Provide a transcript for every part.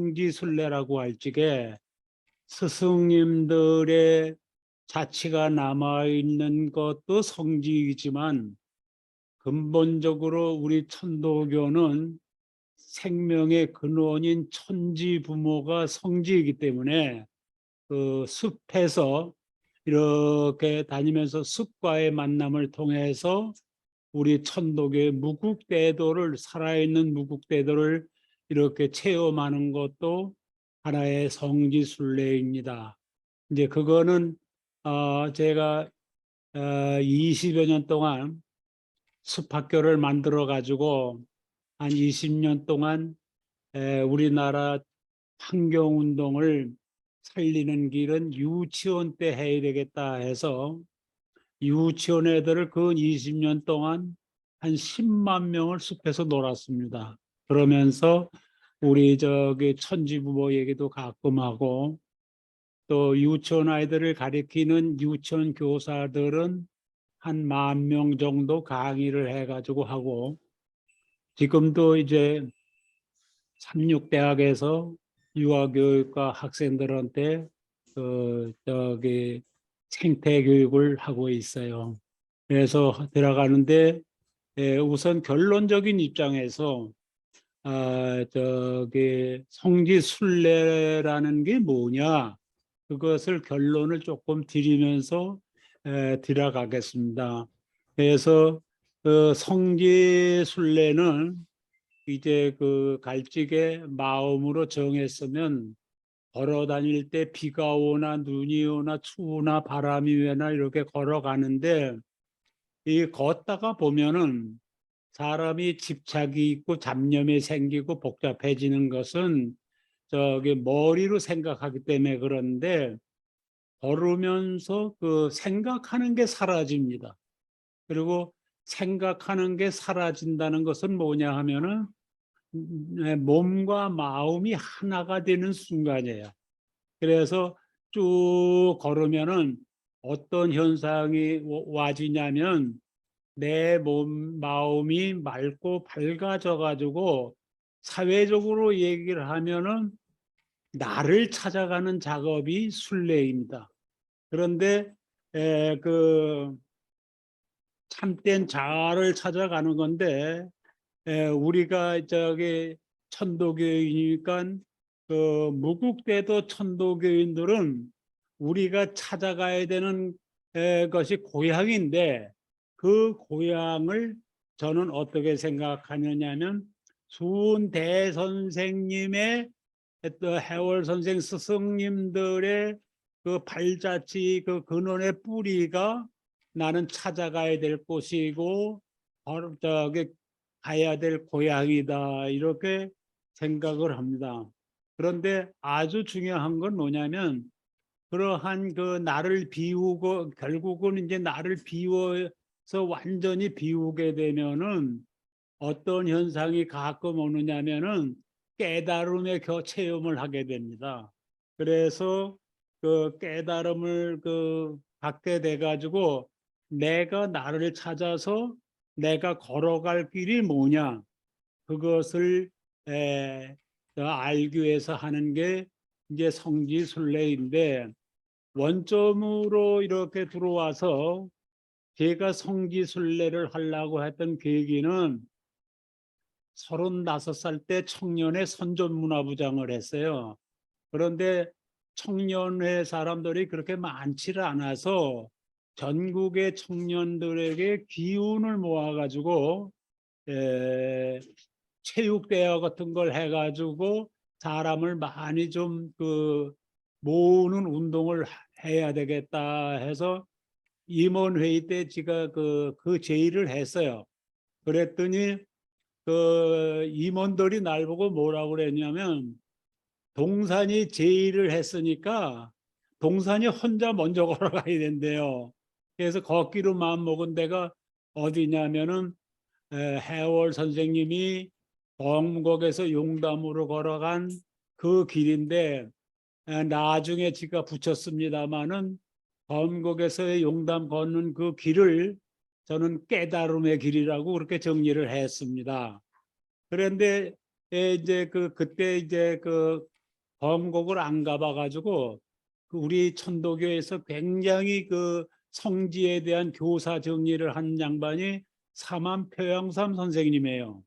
성지순례라고 할지게 스승님들의 자취가 남아있는 것도 성지이지만 근본적으로 우리 천도교는 생명의 근원인 천지 부모가 성지이기 때문에 그 숲에서 이렇게 다니면서 숲과의 만남을 통해서 우리 천도교의 무국대도를 살아있는 무국대도를 이렇게 체험하는 것도 하나의 성지순례입니다. 이제 그거는 제가 20여 년 동안 숲학교를 만들어 가지고 한 20년 동안 우리나라 환경운동을 살리는 길은 유치원 때 해야 되겠다 해서 유치원 애들을 그 20년 동안 한 10만 명을 숲에서 놀았습니다. 그러면서 우리 저기 천지부모 얘기도 가끔 하고 또 유치원 아이들을 가리키는 유치원 교사들은 한 10,000명 정도 강의를 해가지고 하고 지금도 이제 삼육대학에서 유아교육과 학생들한테 저기 생태 교육을 하고 있어요. 그래서 들어가는데 우선 결론적인 입장에서 저기 성지순례라는 게 뭐냐 그것을 결론을 조금 드리면서 들어가겠습니다. 그래서 그 성지순례는 이제 그 갈직의 마음으로 정했으면 걸어 다닐 때 비가 오나 눈이 오나 추우나 바람이 외나 이렇게 걸어가는데 이 걷다가 보면은 사람이 집착이 있고 잡념이 생기고 복잡해지는 것은 저기 머리로 생각하기 때문에 그런데 걸으면서 그 생각하는 게 사라집니다. 그리고 생각하는 게 사라진다는 것은 뭐냐 하면은 몸과 마음이 하나가 되는 순간이에요. 그래서 쭉 걸으면은 어떤 현상이 와지냐면 내 마음이 맑고 밝아져 가지고 사회적으로 얘기를 하면은 나를 찾아가는 작업이 순례입니다. 그런데 그 참된 자아를 찾아가는 건데 우리가 저기 천도교인이니까 그 무국대도 천도교인들은 우리가 찾아가야 되는 것이 고향인데 그 고향을 저는 어떻게 생각하느냐면 수은 대선생님의 또 해월 선생 스승님들의 그 발자취 그 근원의 뿌리가 나는 찾아가야 될 곳이고 저기 가야 될 고향이다 이렇게 생각을 합니다. 그런데 아주 중요한 건 뭐냐면 그러한 그 나를 비우고 결국은 이제 나를 비워서 완전히 비우게 되면은 어떤 현상이 가끔 오느냐면은 깨달음의 체험을 하게 됩니다. 그래서 그 깨달음을 갖게 돼 가지고 내가 나를 찾아서 내가 걸어갈 길이 뭐냐 그것을 알기 위해서 하는 게 이제 성지순례인데 원점으로 이렇게 들어와서 제가 성지순례를 하려고 했던 계기는 35살 때 청년회 선전문화부장을 했어요. 그런데 청년회 사람들이 그렇게 많지를 않아서 전국의 청년들에게 기운을 모아가지고 체육대회 같은 걸 해가지고 사람을 많이 좀 모으는 운동을 해야 되겠다 해서 임원회의 때 제가 그 제의를 했어요. 그랬더니 그 임원들이 날 보고 뭐라고 그랬냐면 동산이 제의를 했으니까 동산이 혼자 먼저 걸어가야 된대요. 그래서 걷기로 마음먹은 데가 어디냐면은 해월 선생님이 범곡에서 용담으로 걸어간 그 길인데 나중에 제가 붙였습니다마는 범곡에서의 용담 걷는 그 길을 저는 깨달음의 길이라고 그렇게 정리를 했습니다. 그런데 이제 그때 이제 범곡을 안 가봐가지고 그 우리 천도교에서 굉장히 그 성지에 대한 교사 정리를 한 양반이 사만표영삼 선생님이에요.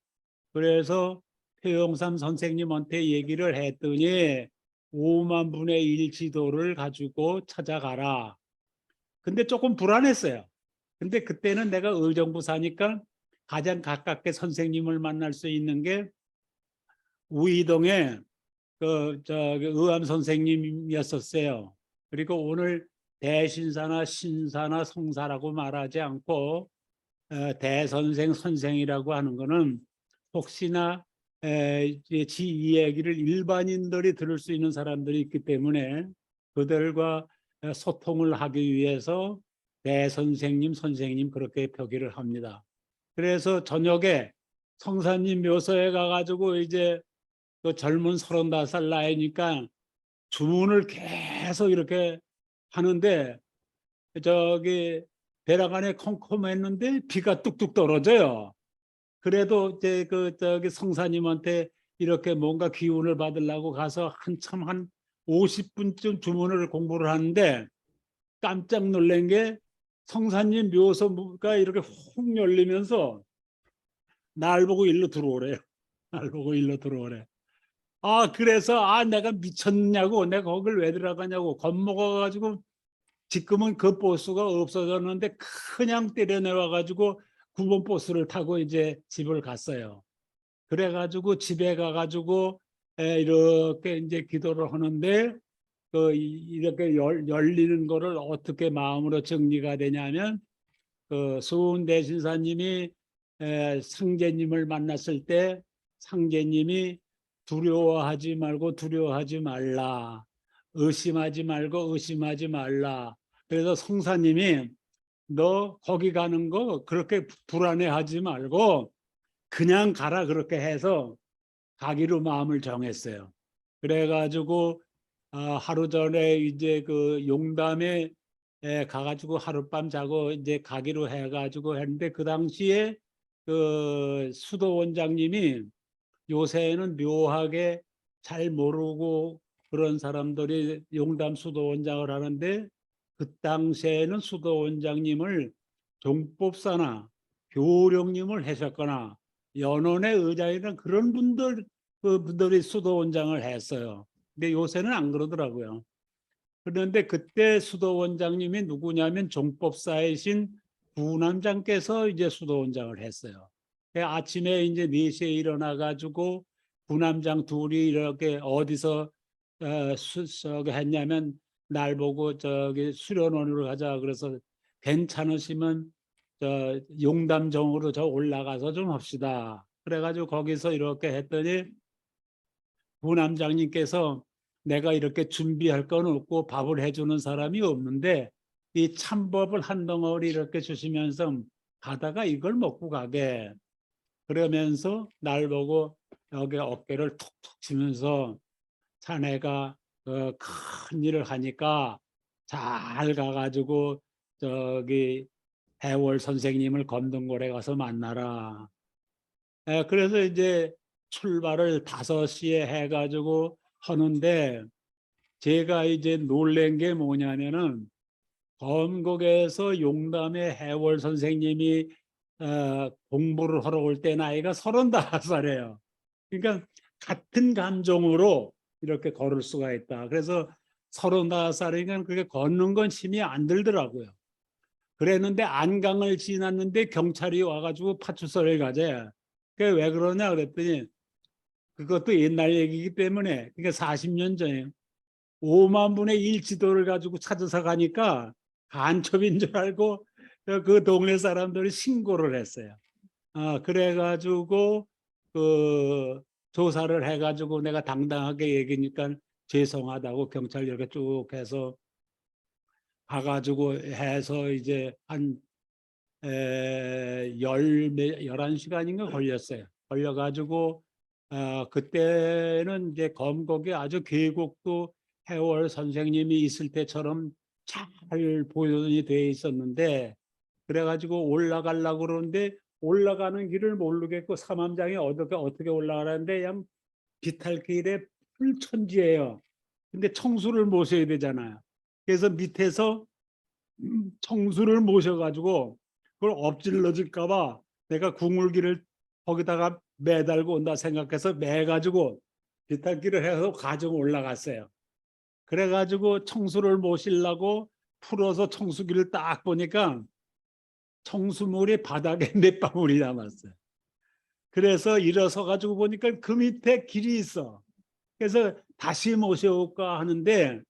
그래서 표영삼 선생님한테 얘기를 했더니 5만 분의 1 지도를 가지고 찾아가라. 근데 조금 불안했어요. 근데 그때는 내가 의정부 사니까 가장 가깝게 선생님을 만날 수 있는 게 우이동에 그 저기 의암 선생님이었었어요. 그리고 오늘 대신사나 신사나 성사라고 말하지 않고 대선생 선생이라고 하는 거는 혹시나 지 이야기를 일반인들이 들을 수 있는 사람들이 있기 때문에 그들과 소통을 하기 위해서 대선생님 선생님 그렇게 표기를 합니다. 그래서 저녁에 성사님 묘소에 가가지고 이제 그 젊은 35살 나이니까 주문을 계속 이렇게 하는데 저기 베라간에 컴컴했는데 비가 뚝뚝 떨어져요. 그래도 이제 그 저기 성사님한테 이렇게 뭔가 기운을 받으려고 가서 한참 한 50분쯤 주문을 공부를 하는데 깜짝 놀란 게 성사님 묘소가 이렇게 훅 열리면서 날 보고 일로 들어오래요. 날 보고 일로 들어오래. 그래서 내가 미쳤냐고 내가 거길 왜 들어가냐고 겁먹어가지고 지금은 그 버스가 없어졌는데 그냥 때려내와 가지고 9번 버스를 타고 이제 집을 갔어요. 그래가지고 집에 가가지고 이렇게 이제 기도를 하는데 이렇게 열리는 거를 어떻게 마음으로 정리가 되냐면 그 수은 대신사님이 상제님을 만났을 때 상제님이 두려워하지 말라. 의심하지 말고 의심하지 말라. 그래서 성사님이 너 거기 가는 거 그렇게 불안해하지 말고 그냥 가라 그렇게 해서 가기로 마음을 정했어요. 그래가지고 하루 전에 이제 그 용담에 가가지고 하룻밤 자고 이제 가기로 해가지고 했는데 그 당시에 그 수도 원장님이 요새는 묘하게 잘 모르고 그런 사람들이 용담 수도 원장을 하는데 그 당시에는 수도 원장님을 종법사나 교령님을 하셨거나 연원의 의장이나 그런 분들 그 분들이 수도 원장을 했어요. 근데 요새는 안 그러더라고요. 그런데 그때 수도 원장님이 누구냐면 종법사이신 부남장께서 이제 수도 원장을 했어요. 아침에 이제 4시에 일어나 가지고 부남장 둘이 이렇게 어디서 저기 했냐면 날 보고 저기 수련원으로 가자 그래서 괜찮으시면 저 용담정으로 저 올라가서 좀 합시다. 그래가지고 거기서 이렇게 했더니 부남장님께서 내가 이렇게 준비할 건 없고 밥을 해주는 사람이 없는데 이 참밥을 한 덩어리 이렇게 주시면서 가다가 이걸 먹고 가게 그러면서 날 보고 여기 어깨를 툭툭 치면서 자네가 큰 일을 하니까 잘 가가지고 저기 해월 선생님을 건등골에 가서 만나라. 그래서 이제 출발을 5시에 해가지고 하는데 제가 이제 놀란 게 뭐냐면은 검곡에서 용담의 해월 선생님이 공부를 하러 올 때 나이가 35살이에요. 그러니까 같은 감정으로 이렇게 걸을 수가 있다. 그래서 35살이니까 그게 걷는 건 힘이 안 들더라고요. 그랬는데 안강을 지났는데 경찰이 와가지고 파출소를 가재. 그게 왜 그러냐 그랬더니 그것도 옛날 얘기이기 때문에 그게 40년 전에 5만 분의 1 지도를 가지고 찾아서 가니까 간첩인 줄 알고 그 동네 사람들이 신고를 했어요. 그래가지고 그 조사를 해가지고 내가 당당하게 얘기니까 죄송하다고 경찰 이렇게 쭉 해서 가가지고 해서 이제 한 11시간인가 걸렸어요. 걸려가지고 그때는 이제 검곡에 아주 계곡도 해월 선생님이 있을 때처럼 잘 보존이 돼 있었는데 그래가지고 올라가려고 그러는데 올라가는 길을 모르겠고 삼암장에 어떻게 올라가는데 그냥 비탈길에 풀천지예요. 근데 청수를 모셔야 되잖아요. 그래서 밑에서 청수를 모셔가지고 그걸 엎질러질까 봐 내가 궁울기를 거기다가 매달고 온다 생각해서 매가지고 비탈길을 해서 가정 올라갔어요. 그래가지고 청수를 모시려고 풀어서 청수기를 딱 보니까 청수물이 바닥에 몇 방울이 남았어요. 그래서 일어서 가지고 보니까 그 밑에 길이 있어. 그래서 다시 모셔올까 하는데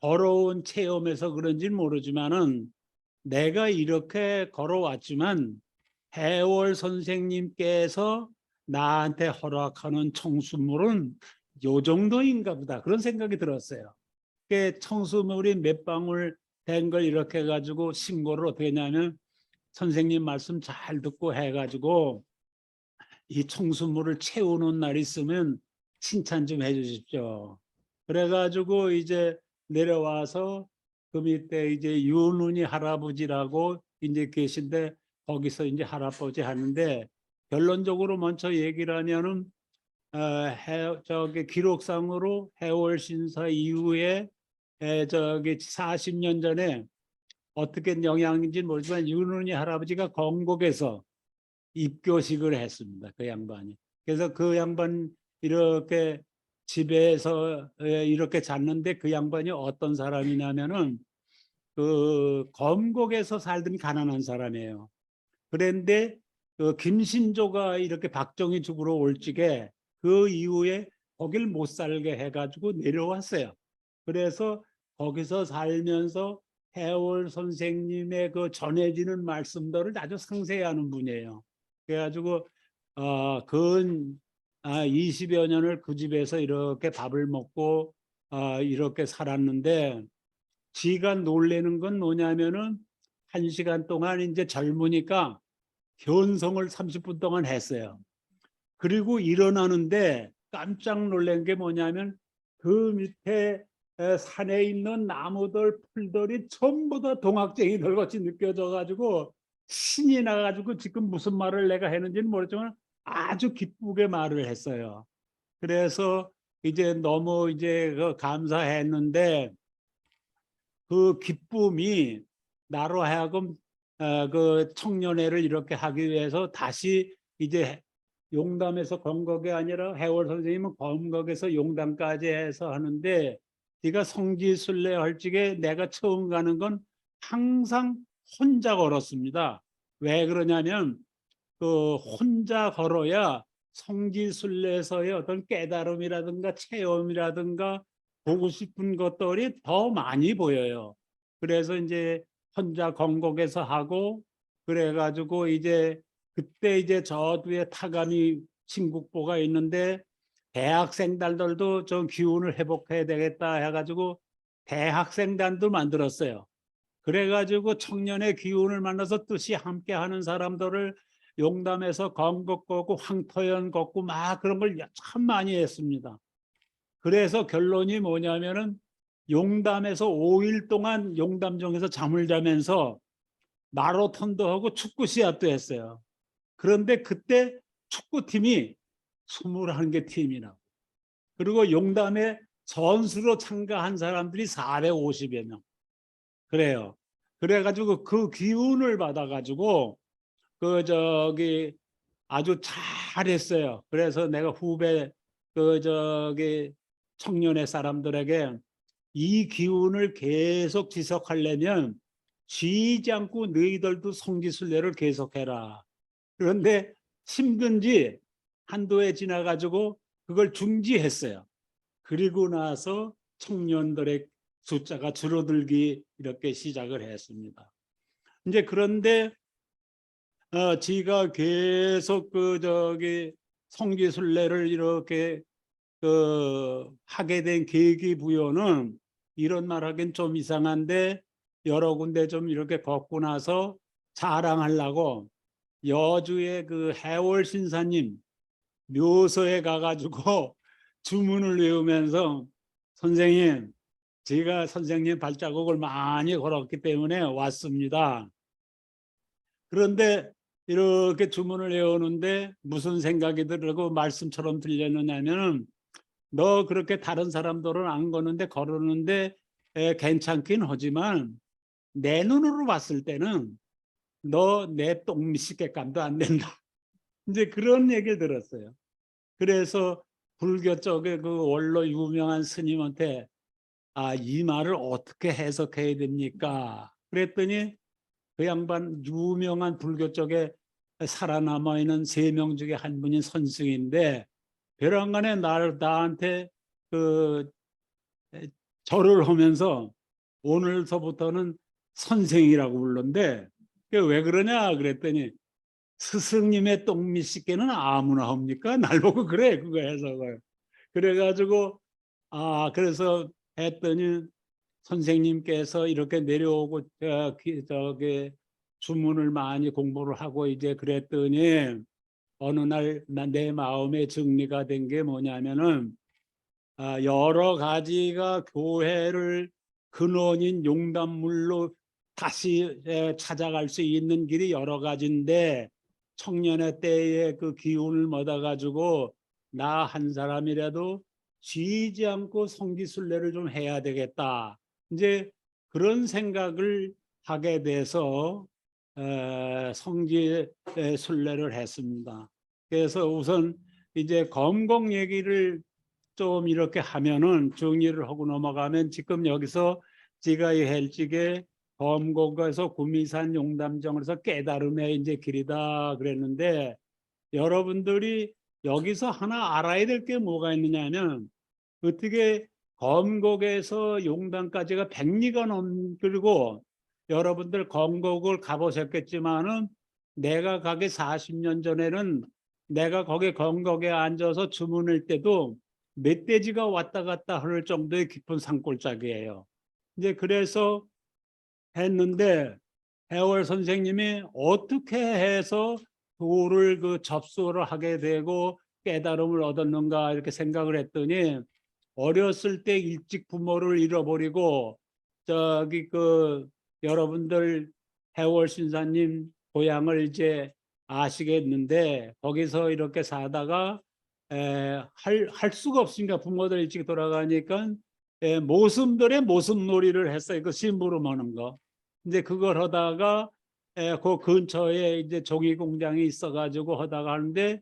걸어온 체험에서 그런지는 모르지만은 내가 이렇게 걸어왔지만 해월 선생님께서 나한테 허락하는 청수물은 요 정도인가 보다 그런 생각이 들었어요. 그 청수물이 몇 방울 된 걸 이렇게 해가지고 신고를 어떻게 했냐면 선생님 말씀 잘 듣고 해가지고 이 청수물을 채우는 날이 있으면 칭찬 좀 해주십시오. 그래가지고 이제 내려와서 그 밑에 이제 윤은이 할아버지라고 이제 계신데 거기서 이제 할아버지 하는데 결론적으로 먼저 얘기를 하면은 저기 기록상으로 해월 신사 이후에 저기 40년 전에 어떻게 영향인지는 모르지만 윤은이 할아버지가 건국에서 입교식을 했습니다. 그 양반이. 그래서 그 양반 이렇게 집에서 이렇게 잤는데 그 양반이 어떤 사람이냐면은 그 검곡에서 살던 가난한 사람이에요. 그런데 그 김신조가 이렇게 박정희 죽으러 올 적에 그 이후에 거길 못 살게 해가지고 내려왔어요. 그래서 거기서 살면서 해월 선생님의 그 전해지는 말씀들을 아주 상세히 하는 분이에요. 그래가지고 근 20여 년을 그 집에서 이렇게 밥을 먹고 이렇게 살았는데 지가 놀래는 건 뭐냐면은 1시간 동안 이제 젊으니까 견성을 30분 동안 했어요. 그리고 일어나는데 깜짝 놀란 게 뭐냐면 그 밑에 산에 있는 나무들 풀들이 전부 다 동학쟁이들 같이 느껴져 가지고 신이 나 가지고 지금 무슨 말을 내가 했는지는 모르지만 아주 기쁘게 말을 했어요. 그래서 이제 너무 이제 감사했는데 그 기쁨이 나로 하여금 그 청년회를 이렇게 하기 위해서 다시 이제 용담에서 건국이 아니라 해월 선생님은 건국에서 용담까지 해서 하는데 네가 성지순례 할 적에 내가 처음 가는 건 항상 혼자 걸었습니다. 왜 그러냐면 그 혼자 걸어야 성지순례에서의 어떤 깨달음이라든가 체험이라든가 보고 싶은 것들이 더 많이 보여요. 그래서 이제 혼자 건국에서 하고 그래가지고 이제 그때 이제 저 뒤에 타가미 신국보가 있는데 대학생단들도 좀 기운을 회복해야 되겠다 해가지고 대학생단도 만들었어요. 그래가지고 청년의 기운을 만나서 뜻이 함께하는 사람들을 용담에서 건국 걷고 황토연 걷고 막 그런 걸 참 많이 했습니다. 그래서 결론이 뭐냐면은 용담에서 5일 동안 용담정에서 잠을 자면서 마라톤도 하고 축구 시합도 했어요. 그런데 그때 축구팀이 21개 팀이나 그리고 용담에 선수로 참가한 사람들이 450여 명. 그래요. 그래가지고 그 기운을 받아가지고 그 저기 아주 잘했어요. 그래서 내가 후배 그 저기 청년의 사람들에게 이 기운을 계속 지속하려면 쉬지 않고 너희들도 성지순례를 계속해라. 그런데 힘든지 한도에 지나가지고 그걸 중지했어요. 그리고 나서 청년들의 숫자가 줄어들기 이렇게 시작을 했습니다. 이제 그런데 지가 계속 그 저기 성지순례를 이렇게 하게 된 계기 부여는 이런 말하기는 좀 이상한데 여러 군데 좀 이렇게 걷고 나서 자랑하려고 여주의 그 해월 신사님 묘소에 가가지고 주문을 외우면서 선생님 제가 선생님 발자국을 많이 걸었기 때문에 왔습니다. 그런데 이렇게 주문을 외우는데 무슨 생각이 들고 말씀처럼 들렸느냐면 너 그렇게 다른 사람들은 안 걷는데 걸었는데 괜찮긴 하지만 내 눈으로 봤을 때는 너 내 똥 씻게감도 안 된다. 이제 그런 얘기를 들었어요. 그래서 불교 쪽에 그 원로 유명한 스님한테 이 말을 어떻게 해석해야 됩니까? 그랬더니 그 양반 유명한 불교 쪽에 살아남아 있는 3명 중에 한 분이 선승인데 벼랑간에 나한테 그 절을 하면서 오늘서부터는 선생이라고 불렀는데 그게 왜 그러냐 그랬더니 스승님의 똥미 씻기는 아무나 합니까? 날 보고 그래 그거 해석을. 그래가지고 그래서 했더니 선생님께서 이렇게 내려오고 저기 주문을 많이 공부를 하고 이제 그랬더니 어느 날 내 마음에 정리가 된 게 뭐냐면은 여러 가지가 교회를 근원인 용담물로 다시 찾아갈 수 있는 길이 여러 가지인데 청년의 때에 그 기운을 얻어 가지고 나 한 사람이라도 쉬지 않고 성지순례를 좀 해야 되겠다. 이제 그런 생각을 하게 돼서 성지순례를 했습니다. 그래서 우선 이제 검공 얘기를 좀 이렇게 하면은 정리를 하고 넘어가면 지금 여기서 제가 일찍에 검곡에서 구미산 용담정에서 깨달음의 이제 길이다 그랬는데 여러분들이 여기서 하나 알아야 될 게 뭐가 있느냐면 어떻게 검곡에서 용담까지가 100리가 넘고 여러분들 검곡을 가보셨겠지만은 내가 가기 40년 전에는 내가 거기 검곡에 앉아서 주문할 때도 멧돼지가 왔다 갔다 할 정도의 깊은 산골짜기예요. 이제 그래서 했는데 해월 선생님이 어떻게 해서 도를 그 접수를 하게 되고 깨달음을 얻었는가 이렇게 생각을 했더니 어렸을 때 일찍 부모를 잃어버리고 저기 그 여러분들 해월 신사님 고향을 이제 아시겠는데 거기서 이렇게 사다가 할 수가 없으니까 부모들 일찍 돌아가니까 모습들의 모습놀이를 했어요. 그 심부름하는 거. 이제 그걸 하다가 그 근처에 이제 종이 공장이 있어가지고 하다가 하는데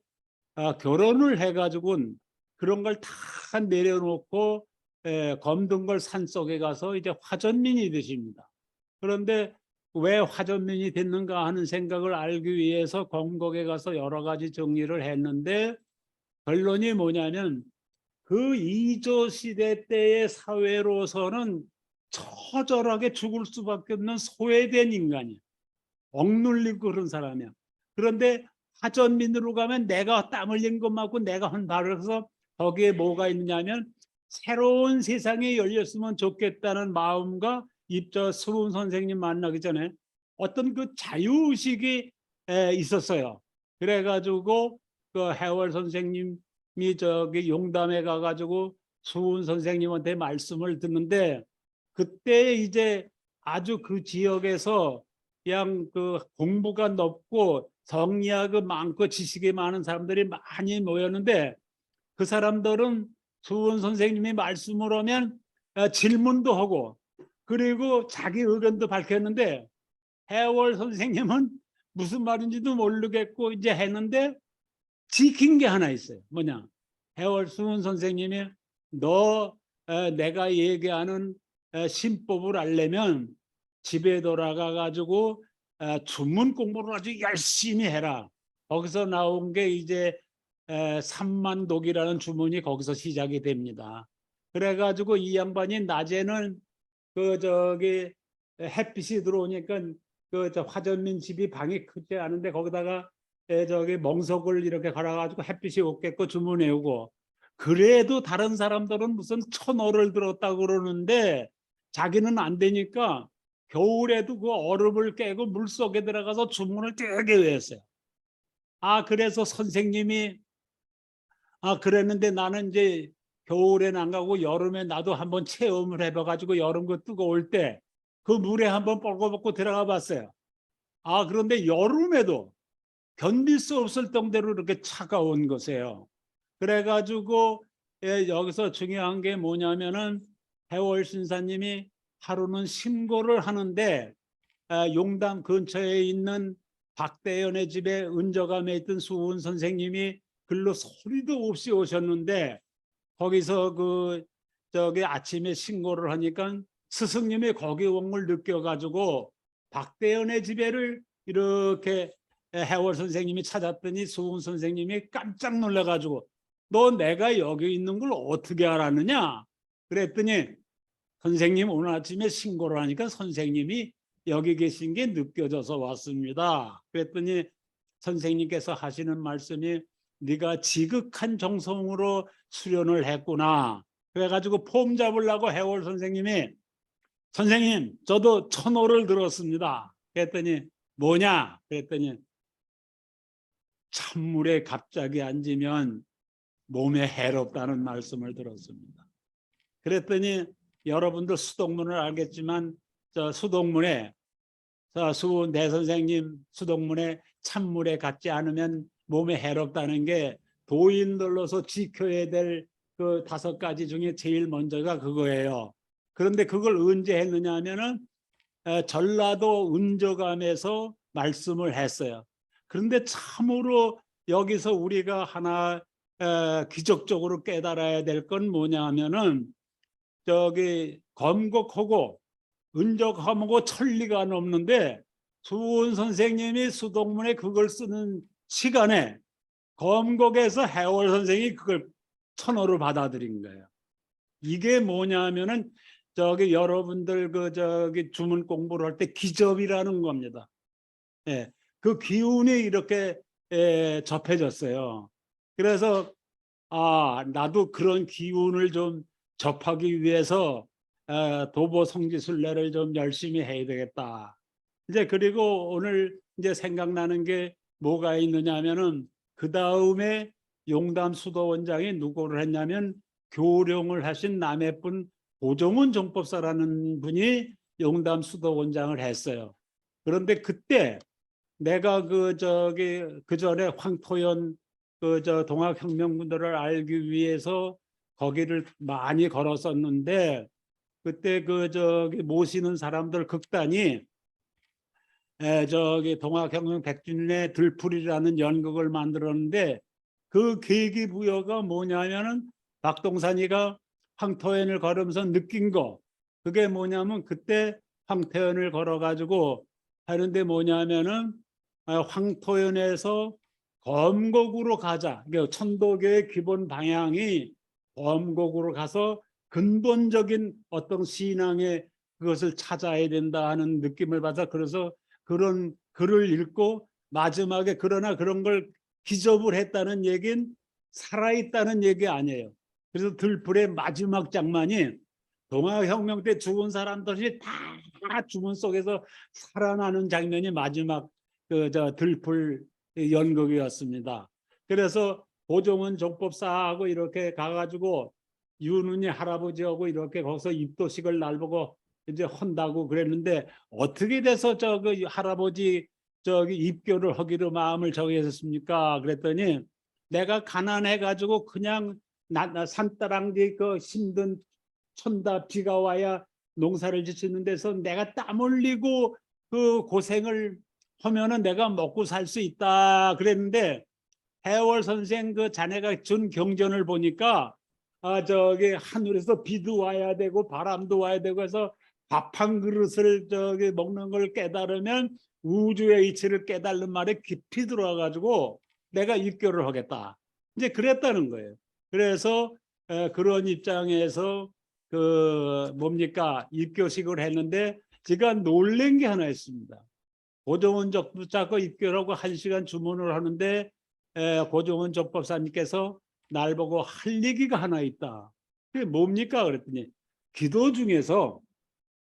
결혼을 해가지고는 그런 걸 다 내려놓고 검둥걸 산 속에 가서 이제 화전민이 되십니다. 그런데 왜 화전민이 됐는가 하는 생각을 알기 위해서 검곡에 가서 여러 가지 정리를 했는데 결론이 뭐냐면 그 이조 시대 때의 사회로서는 처절하게 죽을 수밖에 없는 소외된 인간이야. 억눌리고 그런 사람이야. 그런데 화전민으로 가면 내가 땀 흘린 것만고 내가 한 바를 해서 거기에 뭐가 있느냐면 새로운 세상이 열렸으면 좋겠다는 마음과 입저 수훈 선생님 만나기 전에 어떤 그 자유의식이 있었어요. 그래가지고 그 해월 선생님이 저기 용담에 가가지고 수훈 선생님한테 말씀을 듣는데 그때 이제 아주 그 지역에서 그냥 그 공부가 높고 성리학이 많고 지식이 많은 사람들이 많이 모였는데 그 사람들은 수원 선생님이 말씀을 하면 질문도 하고 그리고 자기 의견도 밝혔는데 해월 선생님은 무슨 말인지도 모르겠고 이제 했는데 지킨 게 하나 있어요. 뭐냐? 해월 수원 선생님이 너 내가 얘기하는 신법을 알려면 집에 돌아가 가지고 주문 공부를 아주 열심히 해라. 거기서 나온 게 이제 삼만독이라는 주문이 거기서 시작이 됩니다. 그래가지고 이 양반이 낮에는 그 저기 햇빛이 들어오니까 그 저 화전민 집이 방이 크지 않은데 거기다가 저기 멍석을 이렇게 갈아가지고 햇빛이 없겠고 주문해오고 그래도 다른 사람들은 무슨 천어를 들었다고 그러는데 자기는 안 되니까 겨울에도 그 얼음을 깨고 물속에 들어가서 주문을 되게 외웠어요. 그래서 선생님이 그랬는데 나는 이제 겨울에는 안 가고 여름에 나도 한번 체험을 해봐가지고 여름 그 뜨거울 때 그 물에 한번 뻘거벗고 들어가 봤어요. 그런데 여름에도 견딜 수 없을 정도로 이렇게 차가운 것이에요. 그래가지고 여기서 중요한 게 뭐냐면은 해월 신사님이 하루는 신고를 하는데 용담 근처에 있는 박대연의 집에 은저감에 있던 수훈 선생님이 글로 소리도 없이 오셨는데 거기서 저기 아침에 신고를 하니까 스승님이 거기 온 걸 느껴가지고 박대연의 집에를 이렇게 해월 선생님이 찾았더니 수훈 선생님이 깜짝 놀라가지고 너 내가 여기 있는 걸 어떻게 알았느냐 그랬더니 선생님 오늘 아침에 신고를 하니까 선생님이 여기 계신 게 느껴져서 왔습니다. 그랬더니 선생님께서 하시는 말씀이 네가 지극한 정성으로 수련을 했구나. 그래가지고 폼 잡으려고 해월 선생님이 선생님 저도 천호를 들었습니다. 그랬더니 뭐냐? 그랬더니 찬물에 갑자기 앉으면 몸에 해롭다는 말씀을 들었습니다. 그랬더니 여러분들 수동문을 알겠지만 저 수동문에 내 선생님 수동문에 찬물에 갖지 않으면 몸에 해롭다는 게 도인들로서 지켜야 될 그 5가지 중에 제일 먼저가 그거예요. 그런데 그걸 언제 했느냐 하면은 전라도 은저감에서 말씀을 했어요. 그런데 참으로 여기서 우리가 하나 기적적으로 깨달아야 될 건 뭐냐 하면은 저기 검곡하고 은적하고 천리가 넘는데 수훈 선생님이 수동문에 그걸 쓰는 시간에 검곡에서 해월 선생이 그걸 천호로 받아들인 거예요. 이게 뭐냐면은 저기 여러분들 저기 주문 공부를 할 때 기접이라는 겁니다. 예, 그 기운이 이렇게 접해졌어요. 그래서 나도 그런 기운을 좀 접하기 위해서 도보 성지순례를 좀 열심히 해야 되겠다. 이제 그리고 오늘 이제 생각나는 게 뭐가 있느냐 하면은 그 다음에 용담 수도원장이 누구를 했냐면 교령을 하신 남해 분 고종훈 정법사라는 분이 용담 수도원장을 했어요. 그런데 그때 내가 그 전에 황토연 동학혁명군들을 알기 위해서 거기를 많이 걸었었는데 그때 모시는 사람들 극단이 동학혁명 100주년의 들풀이라는 연극을 만들었는데 그 계기부여가 뭐냐면은 박동산이가 황토연을 걸으면서 느낀 거 그게 뭐냐면 그때 황토연을 걸어가지고 하는데 뭐냐면은 황토연에서 검곡으로 가자. 그러니까 천도교의 기본 방향이 검곡으로 가서 근본적인 어떤 신앙의 그것을 찾아야 된다 하는 느낌을 받아 그래서 그런 글을 읽고 마지막에 그러나 그런 걸 기접을 했다는 얘기는 살아있다는 얘기 아니에요. 그래서 들불의 마지막 장면이 동학혁명 때 죽은 사람들이 다 주문 속에서 살아나는 장면이 마지막 들풀 연극이었습니다. 그래서 고종은 정법사하고 이렇게 가가지고 윤은이 할아버지하고 이렇게 거기서 입도식을 날보고 이제 한다고 그랬는데 어떻게 돼서 할아버지 입교를 하기로 마음을 정했습니까? 그랬더니 내가 가난해 가지고 그냥 산다랑디 힘든 천다 비가 와야 농사를 짓는 데서 내가 땀 흘리고 그 고생을 하면은 내가 먹고 살 수 있다 그랬는데 해월 선생 자네가 준 경전을 보니까 하늘에서 비도 와야 되고 바람도 와야 되고 해서 밥 한 그릇을 먹는 걸 깨달으면 우주의 이치를 깨달는 말에 깊이 들어와가지고 내가 입교를 하겠다 이제 그랬다는 거예요. 그래서 그런 입장에서 뭡니까 입교식을 했는데 제가 놀란 게 하나 있습니다. 고종원 적부자고 입교라고 1시간 주문을 하는데 고종원 적법사님께서 날 보고 할 얘기가 하나 있다. 그게 뭡니까? 그랬더니 기도 중에서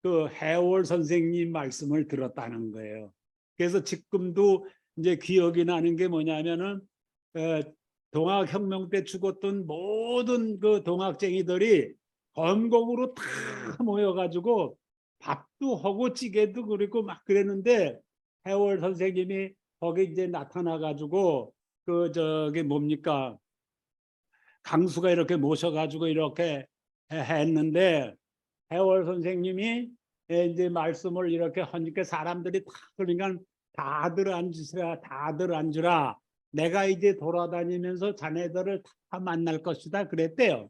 해월 선생님 말씀을 들었다는 거예요. 그래서 지금도 이제 기억이 나는 게 뭐냐면은 동학혁명 때 죽었던 모든 동학쟁이들이 검곡으로 다 모여가지고 밥도 하고 찌개도 그리고 막 그랬는데 해월 선생님이 거기 이제 나타나가지고 뭡니까 강수가 이렇게 모셔가지고 이렇게 했는데 해월 선생님이 이제 말씀을 이렇게 하니까 사람들이 다 그러니까 다들 앉으시라 다들 앉으라 내가 이제 돌아다니면서 자네들을 다 만날 것이다 그랬대요.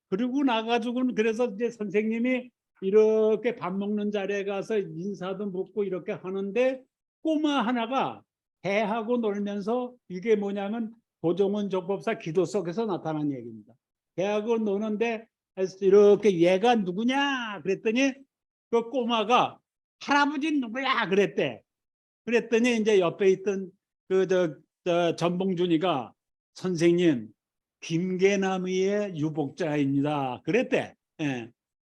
그리고 나가지고는 그래서 이제 선생님이 이렇게 밥 먹는 자리에 가서 인사도 묻고 이렇게 하는데 꼬마 하나가 개하고 놀면서 이게 뭐냐면 고종원 조법사 기도 속에서 나타난 얘기입니다. 개하고 노는데 이렇게 얘가 누구냐 그랬더니 그 꼬마가 할아버지 누구야 그랬대. 그랬더니 이제 옆에 있던 그 전봉준이가 선생님 김계남의 유복자입니다 그랬대. 예.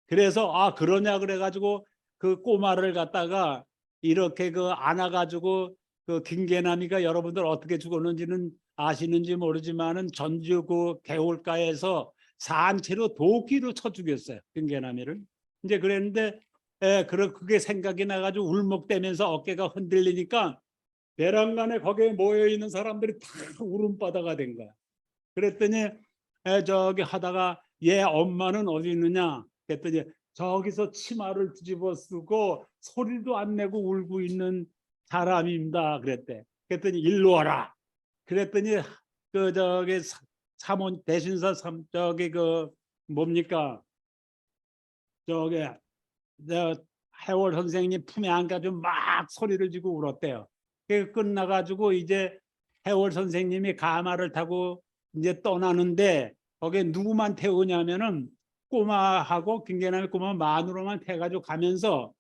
그래서 아 그러냐 그래가지고 그 꼬마를 갖다가 이렇게 그 안아가지고 그 김계남이가 여러분들 어떻게 죽었는지는 아시는지 모르지만은 전주 그 개울가에서 산채로 도끼로 쳐 죽였어요 김계남이를. 이제 그랬는데 그게 생각이 나가지고 울먹대면서 어깨가 흔들리니까 배란간에 거기에 모여 있는 사람들이 다 울음바다가 된 거야. 그랬더니 저기 하다가 얘 엄마는 어디 있느냐 그랬더니 저기서 치마를 뒤집어 쓰고 소리도 안 내고 울고 있는 사람입니다 그랬대. 그랬더니 일로 와라. 그랬더니 그 저기 사모 대신사 저기 그 뭡니까 저기 해월 선생님 품에 안가지고 막 소리를 지고 울었대요. 그 끝나가지고 이제 해월 선생님이 가마를 타고 이제 떠나는데 거기에 누구만 태우냐면은 꼬마하고 김계남의 꼬마 마누로만 태가지고 가면서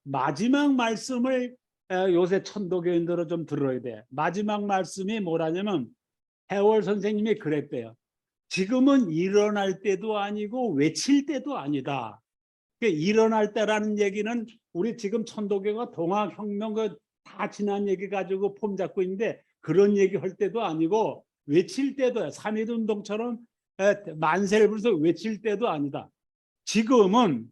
마지막 말씀을 요새 천도교인들은 좀 들어야 돼. 마지막 말씀이 뭐라냐면 해월 선생님이 그랬대요. 지금은 일어날 때도 아니고 외칠 때도 아니다. 일어날 때라는 얘기는 우리 지금 천도교가 동학혁명 다 지난 얘기 가지고 폼 잡고 있는데 그런 얘기 할 때도 아니고 외칠 때도 3.1운동처럼 만세를 부르면서 외칠 때도 아니다. 지금은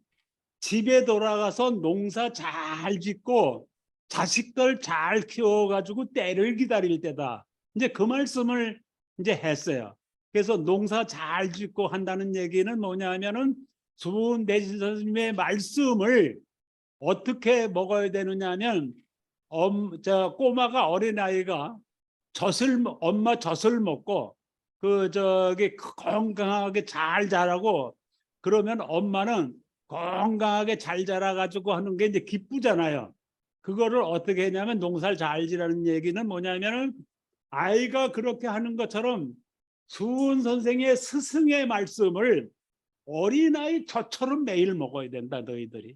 집에 돌아가서 농사 잘 짓고 자식들 잘 키워가지고 때를 기다릴 때다. 이제 그 말씀을 이제 했어요. 그래서 농사 잘 짓고 한다는 얘기는 뭐냐면은 수은 대신 선생님의 말씀을 어떻게 먹어야 되느냐면 저 꼬마가 어린아이가 엄마 젖을 먹고 그 저기 건강하게 잘 자라고 그러면 엄마는 건강하게 잘 자라가지고 하는 게 이제 기쁘잖아요. 그거를 어떻게 했냐면 농사를 잘 지라는 얘기는 뭐냐면은 아이가 그렇게 하는 것처럼 수은 선생의 스승의 말씀을 어린아이 젖처럼 매일 먹어야 된다 너희들이.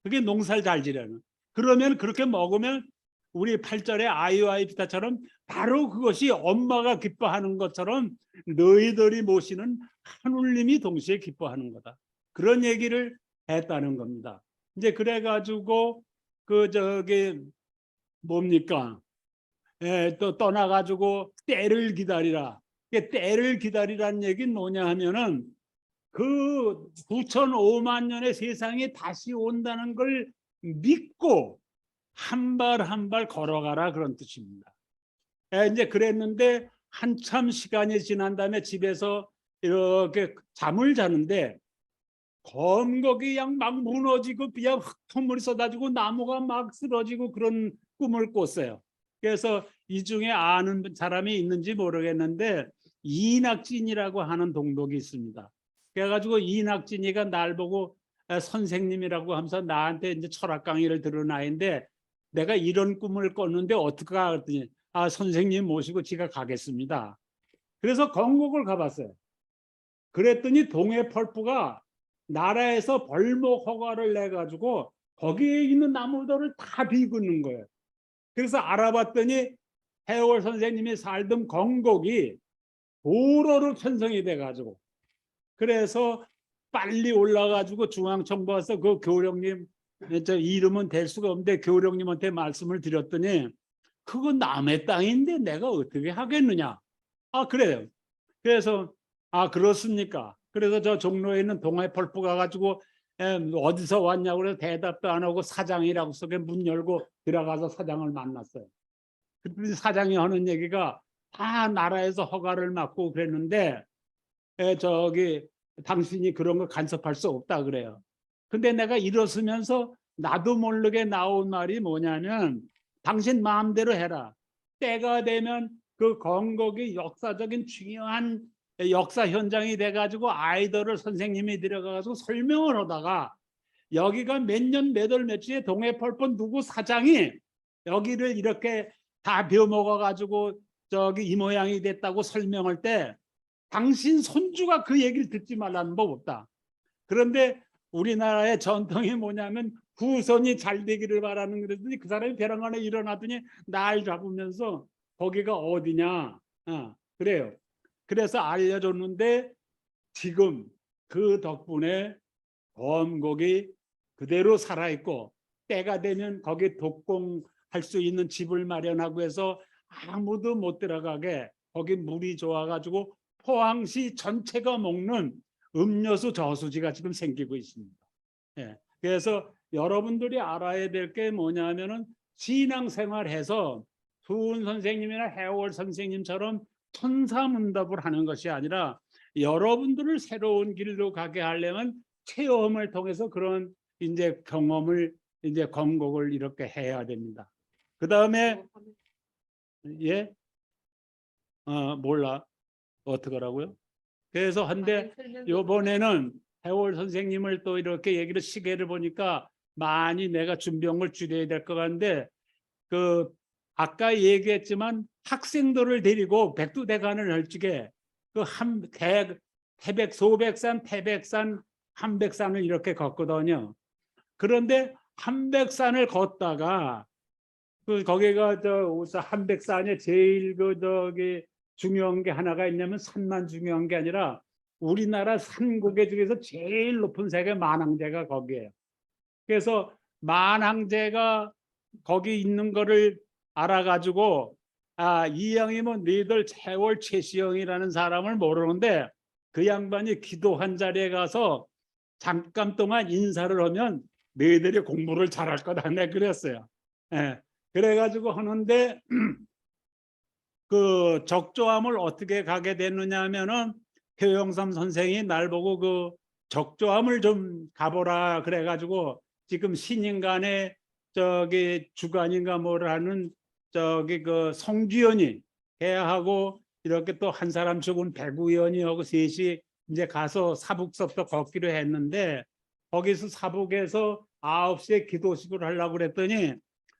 그게 농사를 잘 지라는. 그러면 그렇게 먹으면 우리 8절의 아이와 비타처럼 바로 그것이 엄마가 기뻐하는 것처럼 너희들이 모시는 하느님이 동시에 기뻐하는 거다. 그런 얘기를 했다는 겁니다. 이제 그래가지고 그 저기 뭡니까? 또 떠나가지고 때를 기다리라. 때를 기다리라는 얘기는 뭐냐 하면은 그 9,500만 년의 세상이 다시 온다는 걸 믿고 한 발 한 발 걸어가라 그런 뜻입니다. 이제 그랬는데 한참 시간이 지난 다음에 집에서 이렇게 잠을 자는데 검거기 그냥 막 무너지고 그냥 흙탕물이 쏟아지고 나무가 막 쓰러지고 그런 꿈을 꿨어요. 그래서 이 중에 아는 사람이 있는지 모르겠는데 이낙진이라고 하는 동독이 있습니다. 그래가지고 이낙진이가 날 보고 선생님이라고 하면서 나한테 이제 철학 강의를 들은 아이인데 내가 이런 꿈을 꿨는데 어떡하 그랬더니 아 선생님 모시고 지가 가겠습니다. 그래서 건국을 가봤어요. 그랬더니 동해펄프가 나라에서 벌목 허가를 내가지고 거기에 있는 나무들을 다 비웃는 거예요. 그래서 알아봤더니 해월 선생님이 살던 건국이 도로로 편성이 돼가지고 그래서 빨리 올라가지고 중앙정부 와서 그 교령님 저 이름은 될 수가 없는데 교령님한테 말씀을 드렸더니 그건 남의 땅인데 내가 어떻게 하겠느냐. 아 그래요. 그래서 아 그렇습니까. 그래서 저 종로에 있는 동해펄프 가가지고 어디서 왔냐고 그래서 대답도 안 하고 사장이라고 속에 문 열고 들어가서 사장을 만났어요. 그랬더니 사장이 하는 얘기가 다 나라에서 허가를 받고 그랬는데 저기 당신이 그런 거 간섭할 수 없다 그래요. 근데 내가 일었으면서 나도 모르게 나온 말이 뭐냐면 당신 마음대로 해라. 때가 되면 그 건국이 역사적인 중요한 역사 현장이 돼가지고 아이들을 선생님이 들어가서 설명을 하다가 여기가 몇 년 몇 월 며칠에 동해펄번 누구 사장이 여기를 이렇게 다 베어먹어가지고 저기 이 모양이 됐다고 설명할 때 당신 손주가 그 얘기를 듣지 말라는 법 없다. 그런데 우리나라의 전통이 뭐냐면 후손이 잘 되기를 바라는 그랬더니 그 사람이 벼랑간에 일어나더니 날 잡으면서 거기가 어디냐 그래요. 그래서 알려줬는데 지금 그 덕분에 검곡이 그대로 살아있고 때가 되면 거기 독공할 수 있는 집을 마련하고 해서 아무도 못 들어가게 거기 물이 좋아가지고 포항시 전체가 먹는 음료수 저수지가 지금 생기고 있습니다. 예. 그래서 여러분들이 알아야 될 게 뭐냐면은 신앙생활해서 수은 선생님이나 해월 선생님처럼 천사문답을 하는 것이 아니라 여러분들을 새로운 길로 가게 하려면 체험을 통해서 그런 이제 경험을 이제 검곡을 이렇게 해야 됩니다. 그 다음에 예, 몰라 어떡하라고요? 그래서 한데 이번에는 해월 선생님을 또 이렇게 얘기를 시계를 보니까 많이 내가 준비한 걸 줄여야 될 것 같은데 그 아까 얘기했지만 학생들을 데리고 백두대간을 할 적에 그한 태백 소백산 태백산 한백산을 이렇게 걷거든요. 그런데 한백산을 걷다가 그 거기가 저 한백산에 제일 그 저기 중요한 게 하나가 있냐면 산만 중요한 게 아니라 우리나라 산고개 중에서 제일 높은 산이 만항제가 거기에요. 그래서 만항제가 거기 있는 거를 알아가지고 이 형이면 너희들 채월 최시영이라는 사람을 모르는데 그 양반이 기도한 자리에 가서 잠깐 동안 인사를 하면 너희들이 공부를 잘할 거다 내 그랬어요. 예. 그래가지고 하는데 그 적조함을 어떻게 가게 됐느냐 하면은 표영삼 선생이 날 보고 그 적조함을 좀 가보라 그래가지고 지금 신인간의 저기 주관인가 뭐라는 저기 그 성주연이 걔하고 이렇게 또 한 사람 죽은 배구연이 하고 셋이 이제 가서 사북서부터 걷기로 했는데 거기서 사북에서 9시에 기도식을 하려고 그랬더니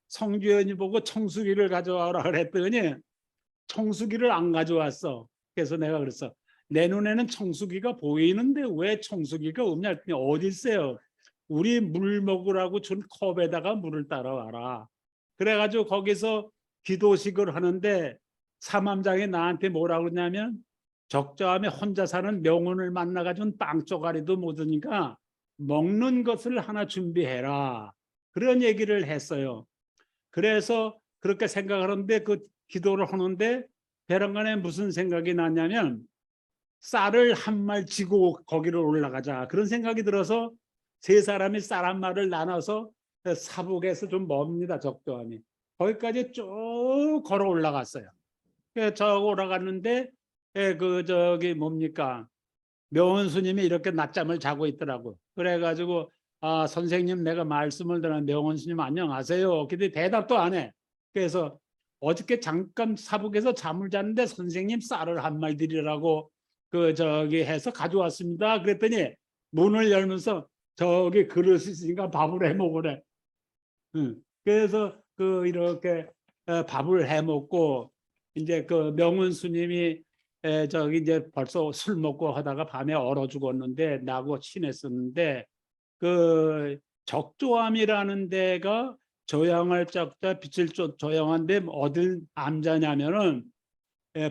성주연이 보고 청수기를 가져와라 그랬더니 청수기를 안 가져왔어. 그래서 내가 그랬어. 내 눈에는 청수기가 보이는데 왜 청수기가 없냐 했더니 어디 있어요. 우리 물 먹으라고 준 컵에다가 물을 따라와라. 그래가지고 거기서 기도식을 하는데 사맘장이 나한테 뭐라고 그러냐면 적자함에 혼자 사는 명운을 만나가지고 빵 쪼가리도 못 오니까 먹는 것을 하나 준비해라. 그런 얘기를 했어요. 그래서 그렇게 생각하는데 그 기도를 하는데 베란간에 무슨 생각이 났냐면 쌀을 한 말 지고 거기를 올라가자 그런 생각이 들어서 세 사람이 쌀 한 말을 나눠서 사북에서 좀 멉니다. 적도함이 거기까지 쭉 걸어 올라갔어요. 저 올라갔는데 그 저기 뭡니까 명원 스님이 이렇게 낮잠을 자고 있더라고. 그래가지고 선생님 내가 말씀을 드려 명원 스님 안녕하세요. 근데 대답도 안 해. 그래서 어저께 잠깐 사북에서 잠을 잤는데 선생님 쌀을 한 말 드리라고 그 저기 해서 가져왔습니다. 그랬더니 문을 열면서 저기 그릇이 있으니까 밥을 해 먹으래. 그래서 그 이렇게 밥을 해 먹고 이제 그 명원 스님이 저기 이제 벌써 술 먹고 하다가 밤에 얼어 죽었는데 나하고 친했었는데 그 적조함이라는 데가 조양할 적자 빛을 조양한데 어딜 암자냐면은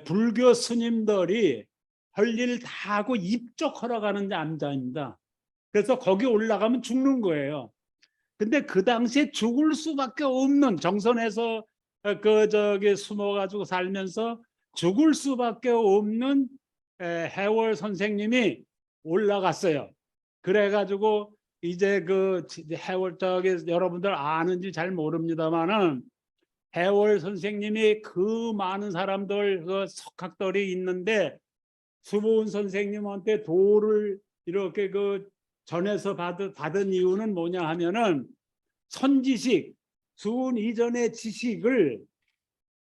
불교 스님들이 할 일 다 하고 입적하러 가는 암자입니다. 그래서 거기 올라가면 죽는 거예요. 근데 그 당시에 죽을 수밖에 없는 정선에서 그 저기 숨어가지고 살면서 죽을 수밖에 없는 해월 선생님이 올라갔어요. 그래가지고 이제 그 해월 저기 여러분들 아는지 잘 모릅니다만은 해월 선생님이 그 많은 사람들 그 석학들이 있는데 수보은 선생님한테 도를 이렇게 그 전해서 받은 이유는 뭐냐 하면은 선지식, 수은 이전의 지식을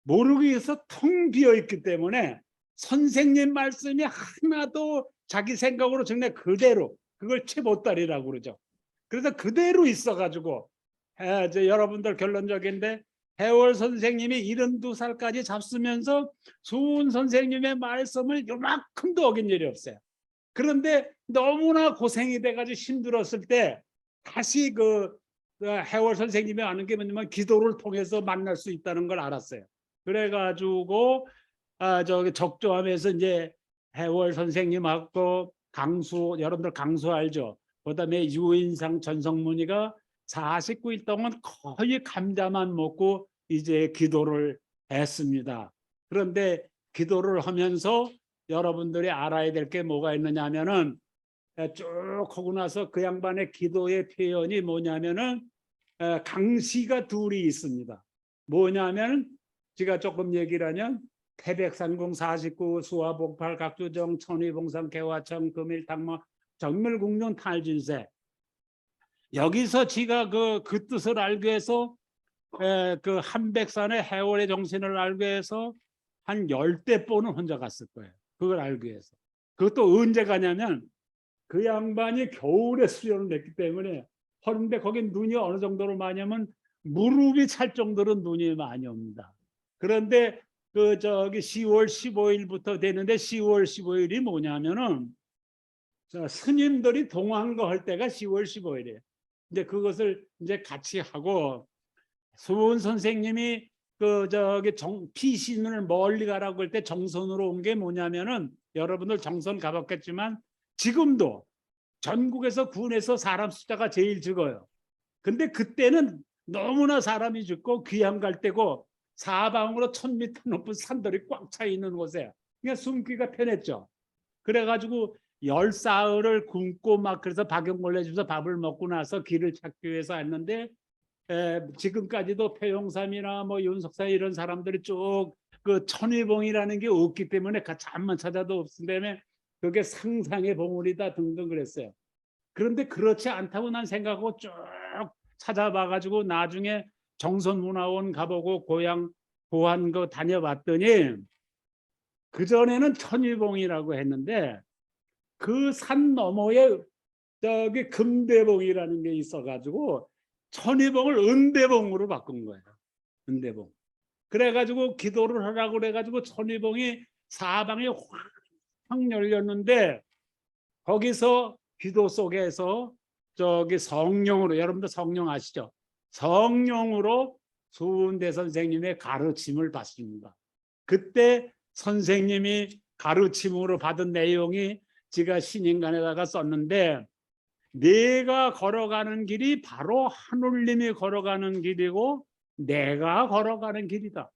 모르기 위해서 텅 비어 있기 때문에 선생님 말씀이 하나도 자기 생각으로 정말 그대로, 그걸 채보따리라고 그러죠. 그래서 그대로 있어가지고 여러분들 결론적인데, 해월 선생님이 72살까지 잡수면서 수은 선생님의 말씀을 요만큼도 어긴 일이 없어요. 그런데 너무나 고생이 돼가지고 힘들었을 때 다시 해월 선생님이 아는 게 뭐냐면 기도를 통해서 만날 수 있다는 걸 알았어요. 그래가지고 저기 적조함에서 이제 해월 선생님하고 강수, 여러분들 강수 알죠? 그다음에 유인상 전성문이가 49일 동안 거의 감자만 먹고 이제 기도를 했습니다. 그런데 기도를 하면서 여러분들이 알아야 될 게 뭐가 있느냐 하면은, 쭉 하고 나서 그 양반의 기도의 표현이 뭐냐면은 강시가 둘이 있습니다. 뭐냐면 제가 조금 얘기를 하면 태백산궁 49 수화복팔 각주정 천위봉상 개화청 금일탕모 정멸국륜 탈진세, 여기서 지가 그 뜻을 알기 위해서 그 한백산의 해월의 정신을 알기 위해서 한 10대번은 혼자 갔을 거예요. 그걸 알기 위해서. 그것도 언제 가냐면 그 양반이 겨울에 수련을 냈기 때문에 하는데 거기 눈이 어느 정도로 많이 오면 무릎이 찰 정도로 눈이 많이 옵니다. 그런데 저기 10월 15일부터 되는데 10월 15일이 뭐냐면은 스님들이 동안거 할 때가 10월 15일이에요. 이제 그것을 이제 같이 하고, 수은 선생님이 저기 피신을 멀리 가라고 할 때 정선으로 온 게 뭐냐면은, 여러분들 정선 가봤겠지만 지금도 전국에서 군에서 사람 숫자가 제일 적어요. 근데 그때는 너무나 사람이 적고 귀양 갈 때고 사방으로 1000m 높은 산들이 꽉 차 있는 곳에 그러니까 숨기가 편했죠. 그래가지고 10사흘을 굶고 막 그래서 박영골레 집에서 밥을 먹고 나서 길을 찾기 위해서 왔는데, 지금까지도 표용삼이나 뭐 윤석사 이런 사람들이 쭉 그 천위봉이라는 게 없기 때문에 잠만 찾아도 없기 때문에 그게 상상의 봉우리다 등등 그랬어요. 그런데 그렇지 않다고 난 생각하고 쭉 찾아봐가지고 나중에 정선문화원 가보고 고향 고한 거 다녀봤더니 그전에는 천위봉이라고 했는데 그 산 너머에 저기 금대봉이라는 게 있어가지고 천위봉을 은대봉으로 바꾼 거예요. 은대봉. 그래가지고 기도를 하라고 그래가지고 천위봉이 사방에 확 열렸는데, 거기서 기도 속에서 저기 성령으로, 여러분들 성령 아시죠? 성령으로 수은대 선생님의 가르침을 받습니다. 그때 선생님이 가르침으로 받은 내용이 제가 신인간에다가 썼는데, 내가 걸어가는 길이 바로 하늘님이 걸어가는 길이고 내가 걸어가는 길이다.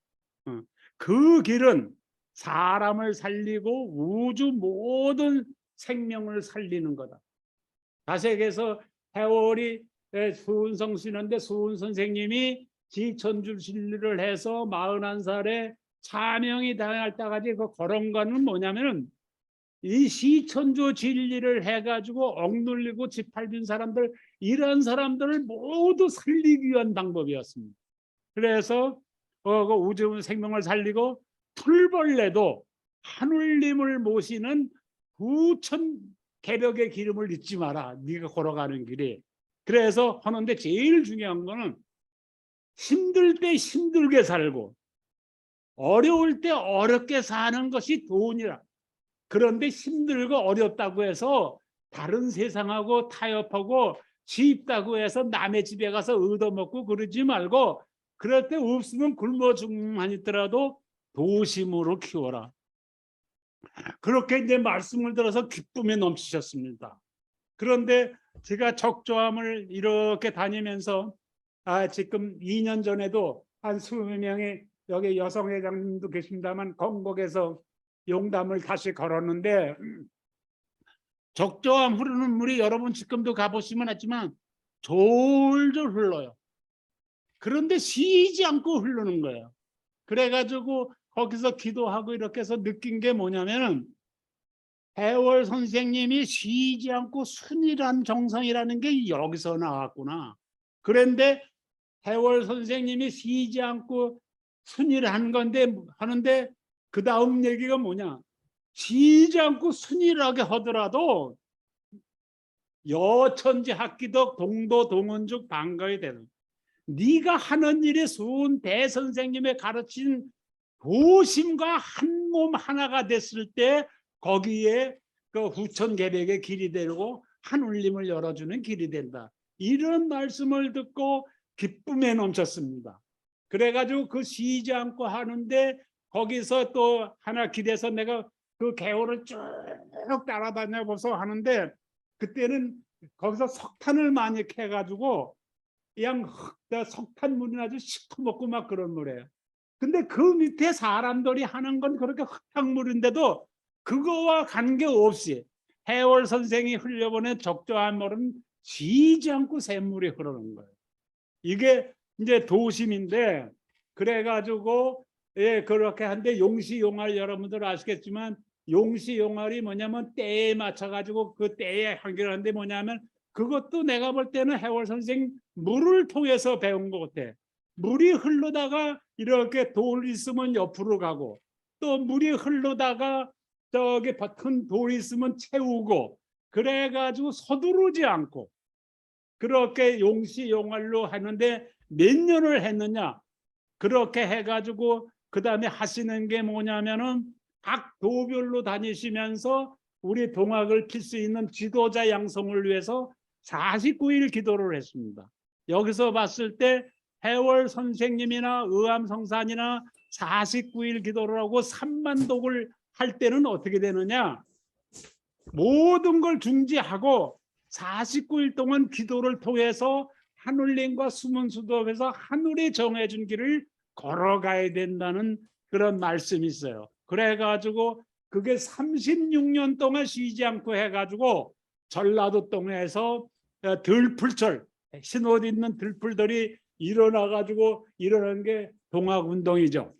그 길은 사람을 살리고 우주 모든 생명을 살리는 거다. 다시 얘기해서 해월이 수은성 씨인데 수은 선생님이 지천주 진리를 해서 41살에 차명이 당할 때까지 그 걸은 거는 뭐냐면은 이 시천주 진리를 해가지고 억눌리고 짓밟힌 사람들, 이런 사람들을 모두 살리기 위한 방법이었습니다. 그래서 그 우주 생명을 살리고 풀벌레도 하늘님을 모시는 9천 개벽의 기름을 잊지 마라. 네가 걸어가는 길이. 그래서 하는데 제일 중요한 거는 힘들 때 힘들게 살고 어려울 때 어렵게 사는 것이 돈이라. 그런데 힘들고 어렵다고 해서 다른 세상하고 타협하고 쉽다고 해서 남의 집에 가서 얻어먹고 그러지 말고, 그럴 때 없으면 굶어 죽만 있더라도 도심으로 키워라. 그렇게 이제 말씀을 들어서 기쁨에 넘치셨습니다. 그런데 제가 적조함을 이렇게 다니면서 지금 2년 전에도 한 20명의 여기 여성회장님도 계십니다만 건국에서 용담을 다시 걸었는데, 적조함 흐르는 물이 여러분 지금도 가보시면 알지만 졸졸 흘러요. 그런데 쉬지 않고 흐르는 거예요. 그래가지고 거기서 기도하고 이렇게 해서 느낀 게 뭐냐면은 해월 선생님이 쉬지 않고 순이란 정성이라는 게 여기서 나왔구나. 그런데 해월 선생님이 쉬지 않고 순이를 한 건데 하는데 그 다음 얘기가 뭐냐? 쉬지 않고 순이라게 하더라도 여천지 학기덕 동도 동원죽 반가이 되는. 네가 하는 일이 수은 대선생님의 가르친 도심과 한 몸 하나가 됐을 때 거기에 그 후천계백의 길이 되고 하늘림을 열어주는 길이 된다. 이런 말씀을 듣고 기쁨에 넘쳤습니다. 그래가지고 그 쉬지 않고 하는데 거기서 또 하나 기대서 내가 그 개호를 쭉 따라다녀보서 하는데 그때는 거기서 석탄을 많이 캐가지고 그냥 석탄물이 아주 시커멓고 막 그런 물이에요. 근데 그 밑에 사람들이 하는 건 그렇게 흙탕물인데도 그거와 관계없이 해월 선생이 흘려보낸 적조한 물은 쉬지 않고 샘물이 흐르는 거예요. 이게 이제 도심인데 그래가지고 예 그렇게 한데 용시용할 여러분들 아시겠지만 용시용할이 뭐냐면 때에 맞춰가지고 그 때에 하기로 하는데 뭐냐면 그것도 내가 볼 때는 해월 선생 물을 통해서 배운 것 같아. 물이 흐르다가 이렇게 돌 있으면 옆으로 가고 또 물이 흐르다가 저기 큰 돌 있으면 채우고 그래가지고 서두르지 않고 그렇게 용시용할로 하는데 몇 년을 했느냐 그렇게 해가지고 그 다음에 하시는 게 뭐냐면은 각 도별로 다니시면서 우리 동학을 필 수 있는 지도자 양성을 위해서 49일 기도를 했습니다. 여기서 봤을 때 해월 선생님이나 의암성산이나 49일 기도를 하고 3만독을 할 때는 어떻게 되느냐 모든 걸 중지하고 49일 동안 기도를 통해서 하늘님과 숨은 수도에서 하늘이 정해준 길을 걸어가야 된다는 그런 말씀이 있어요. 그래가지고 그게 36년 동안 쉬지 않고 해가지고 전라도 동에서 들풀철 신옷 있는 들풀들이 일어나가지고 일어난 게 동학운동이죠.